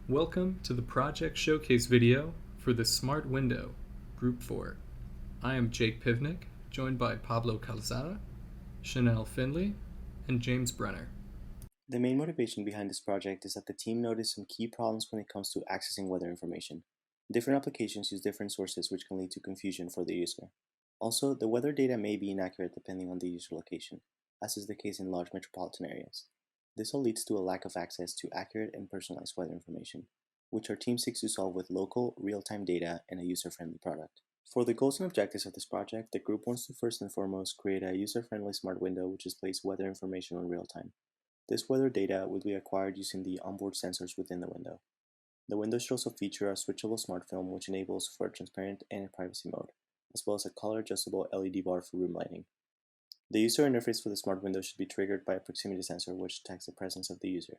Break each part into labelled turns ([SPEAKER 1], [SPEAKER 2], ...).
[SPEAKER 1] Welcome to the project showcase video for the Smart Window, Group 4. I am Jake Pivnik, joined by Pablo Calzada, Chanel Finley, and James Brenner.
[SPEAKER 2] The main motivation behind this project is that the team noticed some key problems when it comes to accessing weather information. Different applications use different sources, which can lead to confusion for the user. Also, the weather data may be inaccurate depending on the user location, as is the case in large metropolitan areas. This all leads to a lack of access to accurate and personalized weather information, which our team seeks to solve with local, real-time data and a user-friendly product. For the goals and objectives of this project, the group wants to first and foremost create a user-friendly smart window which displays weather information in real time. This weather data will be acquired using the onboard sensors within the window. The window should also feature a switchable smart film which enables for transparent and privacy mode, as well as a color-adjustable LED bar for room lighting. The user interface for the smart window should be triggered by a proximity sensor which detects the presence of the user.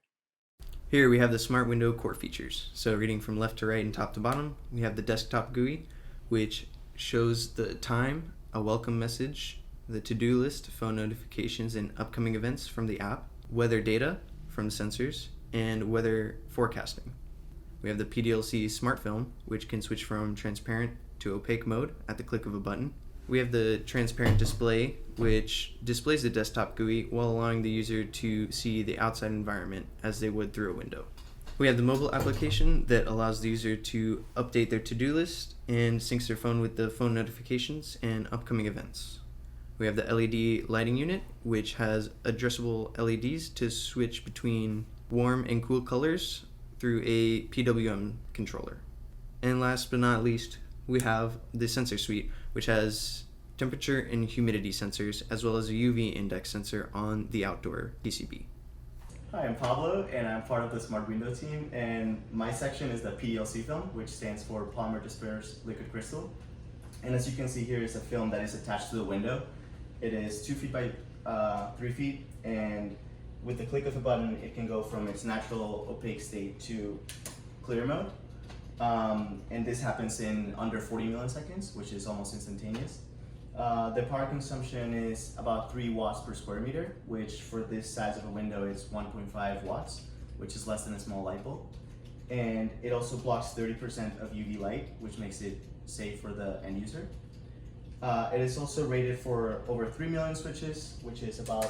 [SPEAKER 3] Here we have the smart window core features. So reading from left to right and top to bottom, we have the desktop GUI, which shows the time, a welcome message, the to-do list, phone notifications, and upcoming events from the app, weather data from the sensors, and weather forecasting. We have the PDLC smart film, which can switch from transparent to opaque mode at the click of a button. We have the transparent display, which displays the desktop GUI while allowing the user to see the outside environment as they would through a window. We have the mobile application that allows the user to update their to-do list and syncs their phone with the phone notifications and upcoming events. We have the LED lighting unit, which has addressable LEDs to switch between warm and cool colors through a PWM controller. And last but not least, we have the sensor suite, which has temperature and humidity sensors, as well as a UV index sensor on the outdoor PCB.
[SPEAKER 4] Hi, I'm Pablo, and I'm part of the Smart Window team, and my section is the PDLC film, which stands for Polymer Dispersed Liquid Crystal. And as you can see here, it's a film that is attached to the window. It is 2 feet by 3 feet, and with the click of a button, it can go from its natural opaque state to clear mode. And this happens in under 40 milliseconds, which is almost instantaneous. The power consumption is about 3 watts per square meter, which for this size of a window is 1.5 watts, which is less than a small light bulb. And it also blocks 30% of UV light, which makes it safe for the end user. It is also rated for over 3 million switches, which is about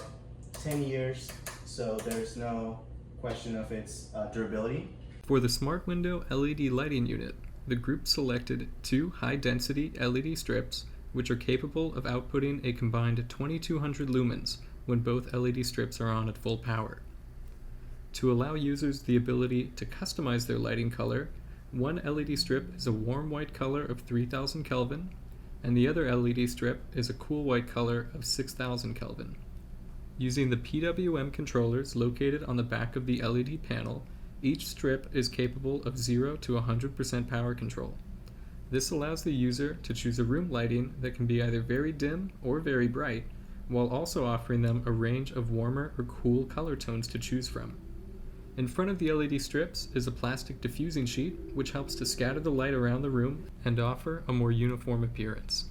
[SPEAKER 4] 10 years, so there's no question of its durability.
[SPEAKER 1] For the Smart Window LED lighting unit, the group selected 2 high-density LED strips which are capable of outputting a combined 2200 lumens when both LED strips are on at full power. To allow users the ability to customize their lighting color, one LED strip is a warm white color of 3000 Kelvin, and the other LED strip is a cool white color of 6000 Kelvin. Using the PWM controllers located on the back of the LED panel, each strip is capable of 0 to 100% power control. This allows the user to choose a room lighting that can be either very dim or very bright, while also offering them a range of warmer or cool color tones to choose from. In front of the LED strips is a plastic diffusing sheet, which helps to scatter the light around the room and offer a more uniform appearance.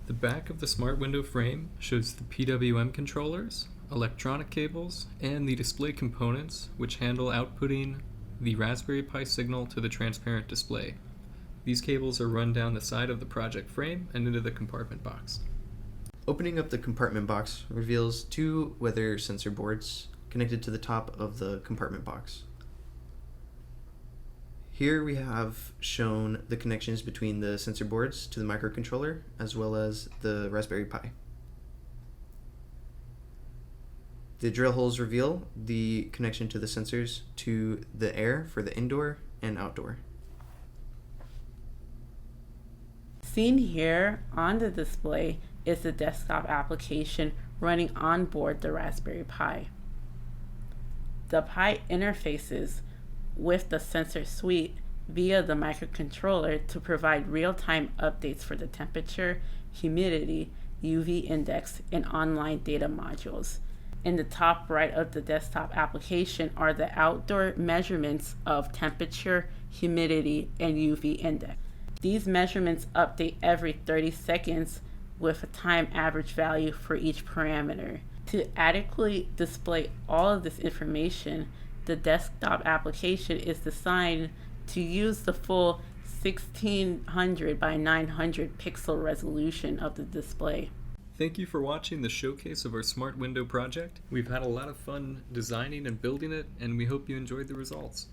[SPEAKER 1] The back of the Smart Window frame shows the PWM controllers, electronic cables, and the display components which handle outputting the Raspberry Pi signal to the transparent display. These cables are run down the side of the project frame and into the compartment box.
[SPEAKER 3] Opening up the compartment box reveals 2 weather sensor boards connected to the top of the compartment box. Here we have shown the connections between the sensor boards to the microcontroller as well as the Raspberry Pi. The drill holes reveal the connection to the sensors to the air for the indoor and outdoor.
[SPEAKER 5] Seen here on the display is the desktop application running on board the Raspberry Pi. The Pi interfaces with the sensor suite via the microcontroller to provide real-time updates for the temperature, humidity, UV index, and online data modules. In the top right of the desktop application are the outdoor measurements of temperature, humidity, and UV index. These measurements update every 30 seconds with a time average value for each parameter. To adequately display all of this information, The desktop application is designed to use the full 1600 by 900 pixel resolution of the display.
[SPEAKER 1] Thank you for watching the showcase of our Smart Window project. We've had a lot of fun designing and building it, and we hope you enjoyed the results.